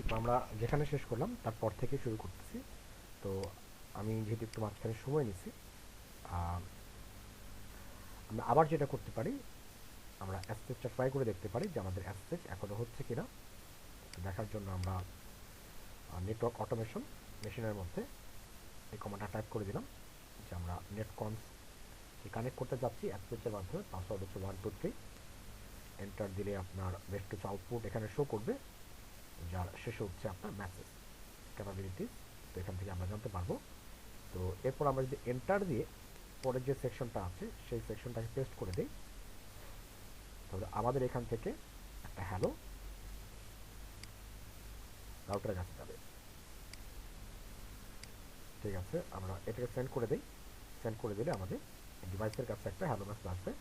তো আমরা যেখানে শেষ করলাম তারপর থেকে শুরু করতেছি। তো আমি যেহেতু একটু মাঝখানে সময় নিছি, আমরা আবার যেটা করতে পারি, আমরা অ্যাসেসটা ট্রাই করে দেখতে পারি যে আমাদের অ্যাসেস এখনও হচ্ছে কিনা। দেখার জন্য আমরা নেটওয়ার্ক অটোমেশন মেশিনের মধ্যে এই কমান্ডটা টাইপ করে দিলাম যে আমরা নেটকনস কানেক্ট করতে যাচ্ছি অ্যাসেসের মাধ্যমে। পাসওয়ার্ড হচ্ছে 123। এন্টার দিলে আপনার বেশ কিছু আউটপুট এখানে শো করবে, যার শেষে হচ্ছে আপনার মেসেজ ক্যাপাবিলিটিস। তো এখান থেকে আমরা জানতে পারবো। তো এরপর আমরা যদি এন্টার দিয়ে পরের যে সেকশনটা আছে সেই সেকশনটাকে পেস্ট করে দিই, তাহলে আমাদের এখান থেকে একটা হ্যালো রাউটারের কাছে যাবে। ঠিক আছে, আমরা এটাকে সেন্ড করে দিই। সেন্ড করে দিলে আমাদের ডিভাইসের কাছে একটা হ্যালো মেসেজ আসবে।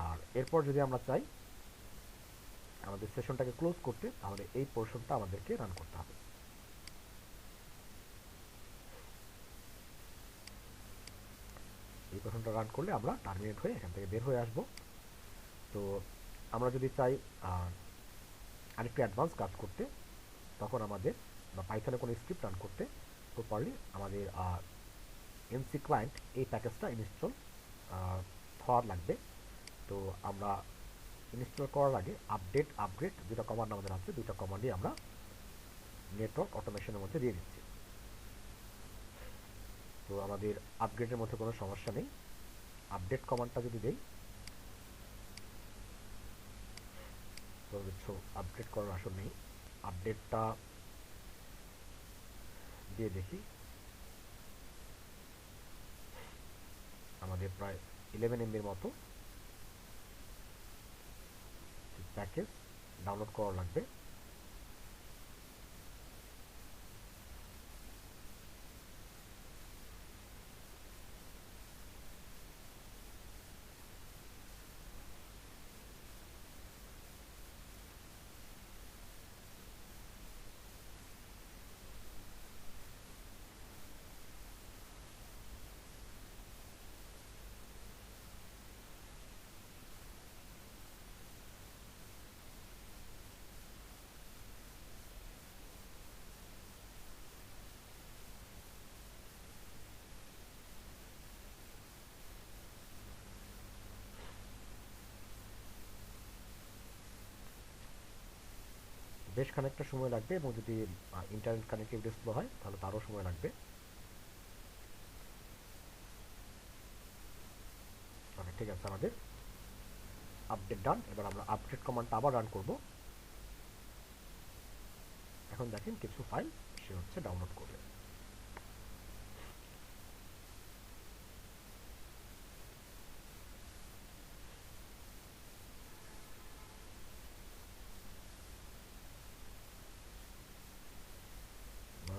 আর এরপর যদি আমরা চাই আমাদের সেশনটাকে ক্লোজ করতে, তাহলে এই পোর্শনটা আমাদেরকে রান করতে হবে। এই পোর্শনটা রান করলে আমরা টার্মিনেট হয়ে এখান থেকে বের হয়ে আসব। তো আমরা যদি চাই আরেকটু অ্যাডভান্স কাজ করতে, তখন আমাদের বা পাইথনে কোনো স্ক্রিপ্ট রান করতে প্রপারলি আমাদের এনসি ক্লায়েন্ট এই প্যাকেজটা ইনস্টল হওয়ার লাগবে। তো আমরা ইনস্টল করার আগে আপডেট আপগ্রেড দুটো কমান্ড আমাদের আছে, দুটো কমান্ডই আমরা নেটওয়ার্ক অটোমেশনের মধ্যে দিয়ে দিচ্ছি। তো আমাদের আপগ্রেডের মধ্যে কোনো সমস্যা নেই। আপডেট কমান্ডটা যদি দেই, তো কিছু আপগ্রেড করার আসল নেই। আপডেটটা দিয়ে দেখি, আমাদের প্রায় 11 MBর মতো প্যাকেজ ডাউনলোড করা লাগবে। বেশ খানিকটা সময় লাগবে, এবং যদি ইন্টারনেট কানেক্টিভিটি স্লো হয় তাহলে তারও সময় লাগবে। ওকে, ঠিক আছে, আমাদের আপডেট ডান। এবার আমরা আপডেট কমান্ডটা আবার রান করব। এখন দেখেন কিছু ফাইল সে হচ্ছে ডাউনলোড করবে।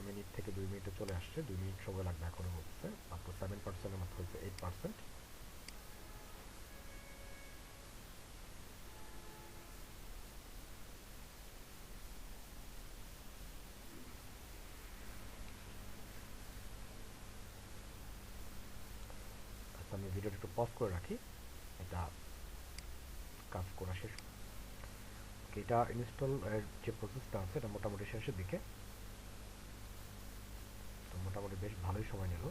মিনিট থেকে 2 মিনিটে চলে আসছে। 2 মিনিট সময় লাগবে এখনো বলছে। মাত্র 7%-এর মতো হয়েছে, 8%। আচ্ছা, আমি ভিডিওটা একটু পজ করে রাখি, এটা কাজ করা শেষ। এটা ইনস্টল যে প্রসেসটা আছে এটা মোটামুটি শেষের দিকে। তো মোটামুটি বেশ ভালোই সময় নিল।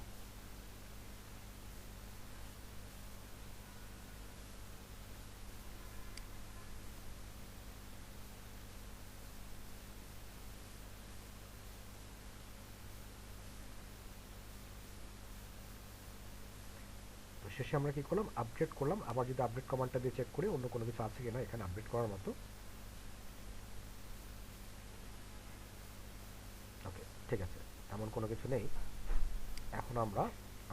তো শেষে আমরা কি করলাম, আপডেট করলাম। আবার যদি আপডেট কমান্ডটা দিয়ে চেক করি অন্য কোনো কিছু আছে কিনা এখানে আপডেট করার মতো। ওকে, ঠিক আছে, এমন কোনো কিছু নেই। এখন আমরা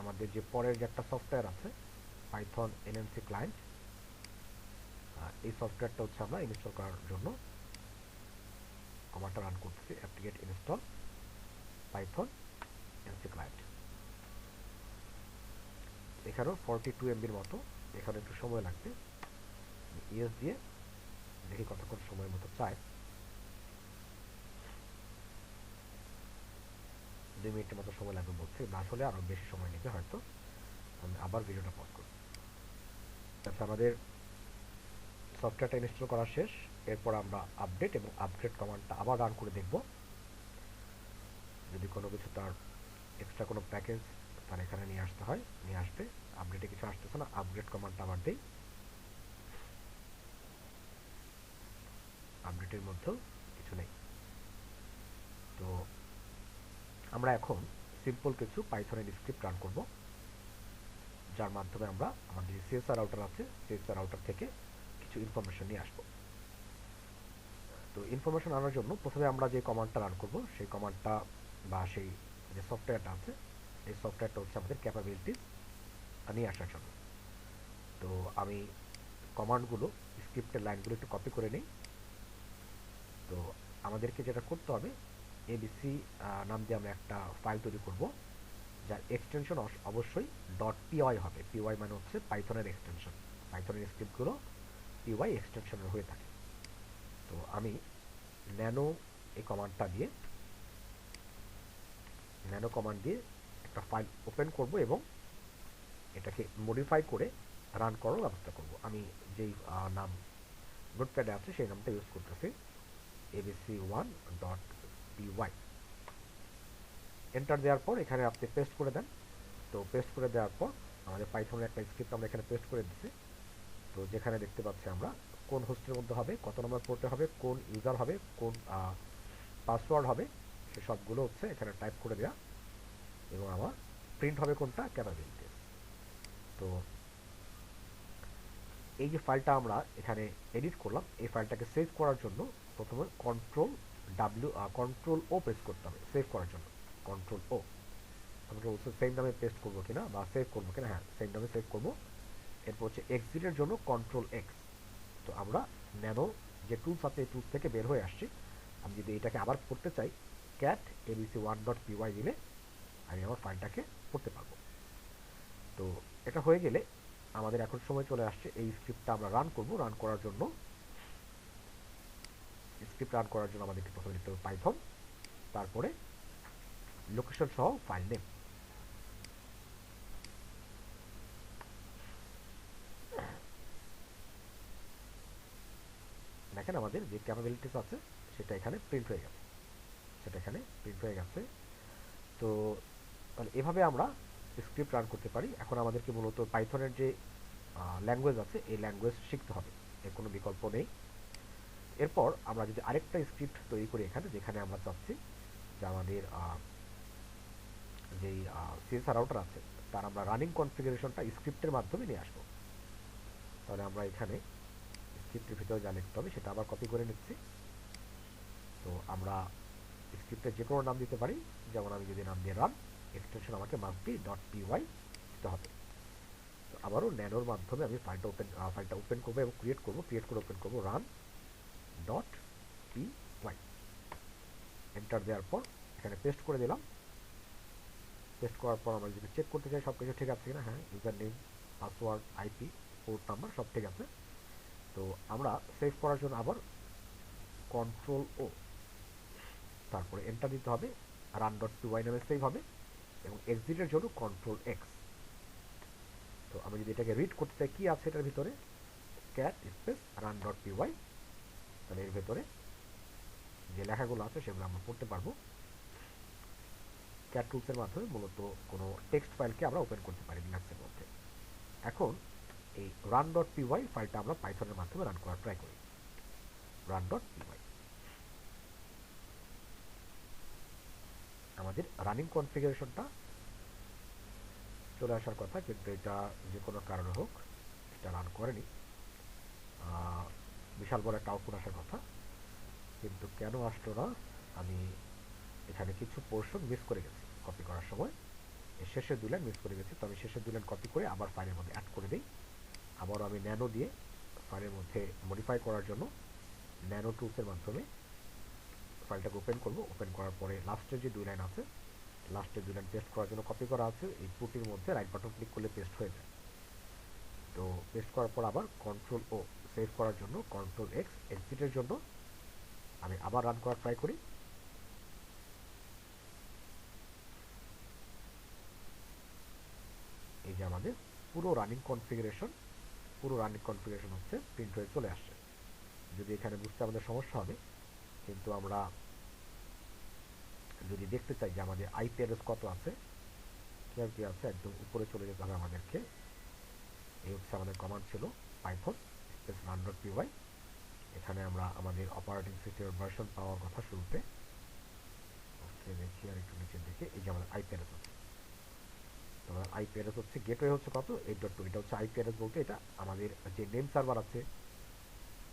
আমাদের যে পরের যে একটা সফটওয়্যার আছে পাইথন এনএমসি ক্লায়েন্ট, এই সফটওয়্যারটা হচ্ছে আমরা ইনস্টল করার জন্য কমান্ডটা রান করতেছি, অ্যাপ্লিকেট ইনস্টল পাইথন এনসি ক্লায়েন্ট। এখানেও 42 MBর মতো, এখানে একটু সময় লাগবে। ইএস দিয়ে দেখি কতক্ষণ সময়ের মতো চায়। 2 মিনিটের মতো সময় লাগবে বলছে, না হলে আরও বেশি সময় নেবে হয়তো। আমি আবার ভিডিওটা পজ করব। আচ্ছা, আমাদের সফটওয়্যারটা ইনস্টল করা শেষ। এরপর আমরা আপডেট এবং আপগ্রেড কমান্ডটা আবার রান করে দেখব যদি কোনো কিছু তার এক্সট্রা কোনো প্যাকেজ তার এখানে নিয়ে আসতে হয়, নিয়ে আসবে। আপডেটে কিছু আসতেছে না, আপগ্রেড কমান্ডটা আবার দিই, আপডেটের মধ্যেও কিছু নেই। তো আমরা এখন সিম্পল কিছু পাইথনের স্ক্রিপ্ট রান করব, যার মাধ্যমে আমরা আমাদের যে সিএসআর রাউটার আছে সিএসআর রাউটার থেকে কিছু ইনফরমেশন নিয়ে আসবো। তো ইনফরমেশন আনার জন্য প্রথমে আমরা যে কমান্ডটা রান করব সেই কমান্ডটা বা সেই যে সফটওয়্যারটা আছে এই সফটওয়্যারটা হচ্ছে আমাদের ক্যাপাবিলিটিস নিয়ে আসার জন্য। তো আমি কমান্ডগুলো স্ক্রিপ্টের লাইনগুলো একটু কপি করে নিই। তো আমাদেরকে যেটা করতে হবে, এবিসি নাম দিয়ে আমরা একটা ফাইল তৈরি করব, যার এক্সটেনশন অবশ্যই .py হবে। py মানে হচ্ছে পাইথনের এক্সটেনশন, পাইথনের স্ক্রিপ্টগুলো py এক্সটেনশনের হয়ে থাকে। তো আমি ন্যানো এই কমান্ডটা দিয়ে ন্যানো কমান্ড দিয়ে একটা ফাইল ওপেন করব এবং এটাকে মডিফাই করে রান করার ব্যবস্থা করব। আমি যেই নাম নোটপ্যাডে আছে সেই নামটা ইউজ করতেছি, abc1.py। এন্টার দেওয়ার পর এখানে আপনি পেস্ট করে দেন। তো পেস্ট করে দেওয়ার পর আমাদের পাইথনের একটা স্ক্রিপ্ট আমরা এখানে পেস্ট করে দিচ্ছি। তো যেখানে দেখতে পাচ্ছি আমরা কোন হোস্টের মধ্যে হবে, কত নম্বর পোর্টে হবে, কোন ইউজার হবে, কোন পাসওয়ার্ড হবে, সে সবগুলো হচ্ছে এখানে টাইপ করে দেওয়া এবং আমার প্রিন্ট হবে কোনটা, ক্যাপাবিলিটি। তো এই যে ফাইলটা আমরা এখানে এডিট করলাম, এই ফাইলটাকে সেভ করার জন্য প্রথমে কন্ট্রোল ও প্রেস করতে হবে সেভ করার জন্য। কন্ট্রোল ও, আমাকে বলছে সেম নামে পেস্ট করবো কিনা বা সেভ করবো কিনা, হ্যাঁ সেম নামে সেভ করবো। এরপর হচ্ছে এক্সিটের জন্য কন্ট্রোল এক্স। তো আমরা ন্যানো যে টুলস আছে এই টুলস থেকে বের হয়ে আসছি। আমি যদি এটাকে আবার পড়তে চাই, ক্যাট abc1.py দিলে আমি আমার ফাইলটাকে পড়তে পারবো। তো এটা হয়ে গেলে আমাদের এখন সময় চলে আসছে এই স্ক্রিপ্টটা আমরা রান করব। রান করার জন্য আমাদেরকে প্রথমে লিখতে হবে পাইথন, তারপরে লোকেশন সহ ফাইল নেম। দেখেন আমাদের যে ক্যাপাবিলিটিস আছে সেটা এখানে প্রিন্ট হয়ে গেছে। তো তাহলে এভাবে আমরা স্ক্রিপ্ট রান করতে পারি। এখন আমাদেরকে মূলত পাইথনের যে ল্যাঙ্গুয়েজ আছে এই ল্যাঙ্গুয়েজ শিখতে হবে, এর কোনো বিকল্প নেই। এরপর আমরা যদি আরেকটা স্ক্রিপ্ট তৈরি করি এখানে, যেখানে আমরা চাচ্ছি যে আমাদের যেই সিএসআর রাউটার আছে তার আমরা রানিং কনফিগারেশনটা স্ক্রিপ্টের মাধ্যমে নিয়ে আসবো। তাহলে আমরা এখানে স্ক্রিপ্টের ভিতরে যা লিখতে হবে সেটা আবার কপি করে নিচ্ছি। তো আমরা স্ক্রিপ্টের যে কোনো নাম দিতে পারি, যেমন আমি যদি নাম দিয়ে রান, এক্সটেনশন আমাকে মাস্টবি .py দিতে হবে। তো আবারও ন্যানোর মাধ্যমে আমি ফাইলটা ওপেন করবো এবং ক্রিয়েট করে ওপেন করবো run.py। এন্টার দেওয়ার পর এখানে পেস্ট করে দিলাম। পেস্ট করার পর আমরা যদি চেক করতে চাই সব কিছু ঠিক আছে কিনা, হ্যাঁ user name, password, IP, port number সব ঠিক আছে। তো আমরা সেভ করার জন্য আবার কন্ট্রোল ও, তারপরে এন্টার দিতে হবে, run.py নামে সেভ হবে এবং এক্সিটের জন্য কন্ট্রোল এক্স। তো আমি যদি এটাকে রিড করতে চাই কি আছে এটার ভিতরে, ক্যাট স্পেস run.py, তাহলে এর ভেতরে যে লেখাগুলো আছে সেগুলো আমরা পড়তে পারবো। ক্যাট টুলসের মাধ্যমে মূলত কোনো টেক্সট ফাইলকে আমরা ওপেন করতে পারি লিনাক্সের মধ্যে। এখন এই run.py ফাইলটা আমরা পাইথনের মাধ্যমে রান করার ট্রাই করি। run.py আমাদের রানিং কনফিগারেশনটা চলে আসার কথা, কিন্তু এটা যে কোনো কারণে হোক এটা রান করেনি। বিশাল বড় একটা আউটপুট আসার কথা, কিন্তু কেন আসলো না, আমি এখানে কিছু পোর্শন মিস করে গেছি কপি করার সময়, এই শেষের দুই লাইন মিস করে গেছি। তো আমি শেষের দুই লাইন কপি করে আবার ফাইলের মধ্যে অ্যাড করে দিই। আবারও আমি ন্যানো দিয়ে ফাইলের মধ্যে মডিফাই করার জন্য ন্যানো টুলসের মাধ্যমে ফাইলটাকে ওপেন করব। ওপেন করার পরে লাস্টের যে দুই লাইন আছে, লাস্টের দুই লাইন পেস্ট করার জন্য কপি করা আছে, এই পুটির মধ্যে রাইট বাটন ক্লিক করলে পেস্ট হয়ে যায়। তো পেস্ট করার পর আবার কন্ট্রোল ও, সেভ করার জন্য কন্ট্রোল এক্স, এক্সিটের জন্য আমি আবার রান করার ট্রাই করি। এই যে আমাদের পুরো রানিং কনফিগারেশন হচ্ছে প্রিন্ট হয়ে চলে আসছে। যদি এখানে বুঝতে আমাদের সমস্যা হবে, কিন্তু আমরা যদি দেখতে চাই যে আমাদের আইপি অ্যাড্রেস কত আছে, কীভাবে কী আছে, একদম উপরে চলে যেতে হবে আমাদেরকে। এই হচ্ছে আমাদের কমান্ড ছিল পাইথন স্পেস run.py। এখানে আমরা আমাদের অপারেটিং সিস্টেমের ভার্সন পাওয়ার কথা শুরুতে। ওকে, দেখি আর একটু নিচের দিকে, এই যে আমাদের আইপি অ্যাড্রেস আছে। তোমার আইপি অ্যাড্রেস হচ্ছে, গেটওয়ে হচ্ছে কত, 8.2। এটা হচ্ছে আইপি অ্যাড্রেস বলতে এটা আমাদের যে নেম সার্ভার আছে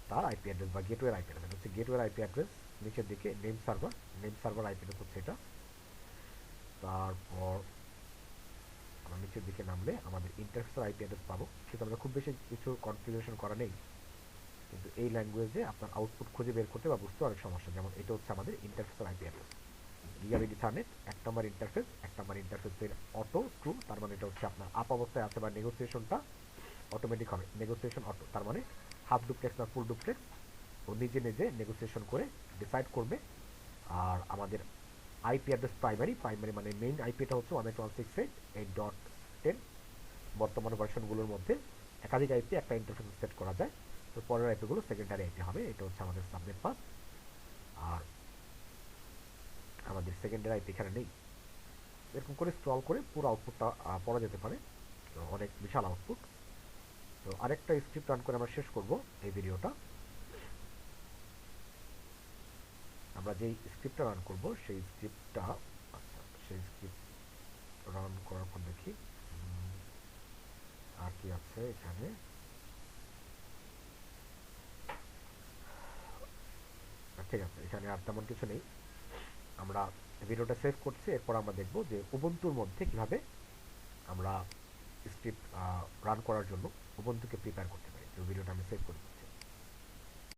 তার আইপি অ্যাড্রেস বা গেটওয়ের আইপি অ্যাড্রেস। হচ্ছে গেটওয়ের আইপি অ্যাড্রেস, নিচের দিকে নেম সার্ভার আইপি অ্যাড্রেস হচ্ছে এটা। তারপর আমরা নিচের দিকে নামলে আমাদের ইন্টারফেসের আইপি অ্যাড্রেস পাবো, কিন্তু আমরা খুব বেশি কিছু কনফিগারেশন করা নেই। কিন্তু এই ল্যাঙ্গুয়েজে আপনার আউটপুট খুঁজে বের করতে বা বুঝতে অনেক সমস্যা। যেমন এটা হচ্ছে আমাদের ইন্টারফেসের আইপি অ্যাড্রেস, গিগাবিট ইথারনেট 1 নম্বর ইন্টারফেস, 1 নম্বর ইন্টারফেসের অটো ট্রু, তার মানে এটা হচ্ছে আপনার আপ অবস্থায় আছে বা নেগোসিয়েশনটা অটোমেটিক হবে, নেগোসিয়েশন অটো, তার মানে হাফ ডুপ্লেক্স না ফুল ডুপ্লেক্স ও নিজে নিজে নেগোসিয়েশন করে ডিসাইড করবে। আর আমাদের আইপি অ্যাড্রেস প্রাইমারি মানে মেইন আইপিটা হচ্ছে 192.168.8.10। বর্তমানে ভার্সনগুলোর মধ্যে একাধিক আইপি একটা ইন্টারফেস সেট করা যায়, তো পরের আইপিগুলো সেকেন্ডারি আইপি হবে। এটা হচ্ছে আমাদের সাবনেট পাস। আর আমাদের সেকেন্ডারি আইপি এখানে নেই। এরকম করে স্ক্রল করে পুরো আউটপুটটা পড়া যেতে পারে, তো অনেক বিশাল আউটপুট। তো আরেকটা স্ক্রিপ্ট রান করে আমরা শেষ করব এই ভিডিওটা। আমরা যেই স্ক্রিপ্টটা রান করব সেই স্ক্রিপ্টটা, আচ্ছা সেই স্ক্রিপ্ট রান করার পর দেখি আর কি আছে এখানে। ঠিক আছে, এখানে আর তেমন কিছু নেই। আমরা ভিডিওটা সেভ করছি, এরপর আমরা দেখব যে উবুন্টুর মধ্যে কিভাবে আমরা স্ক্রিপ্ট রান করার জন্য উবুন্টুকে প্রিপেয়ার করতে পারি। তো ভিডিওটা আমি সেভ করি।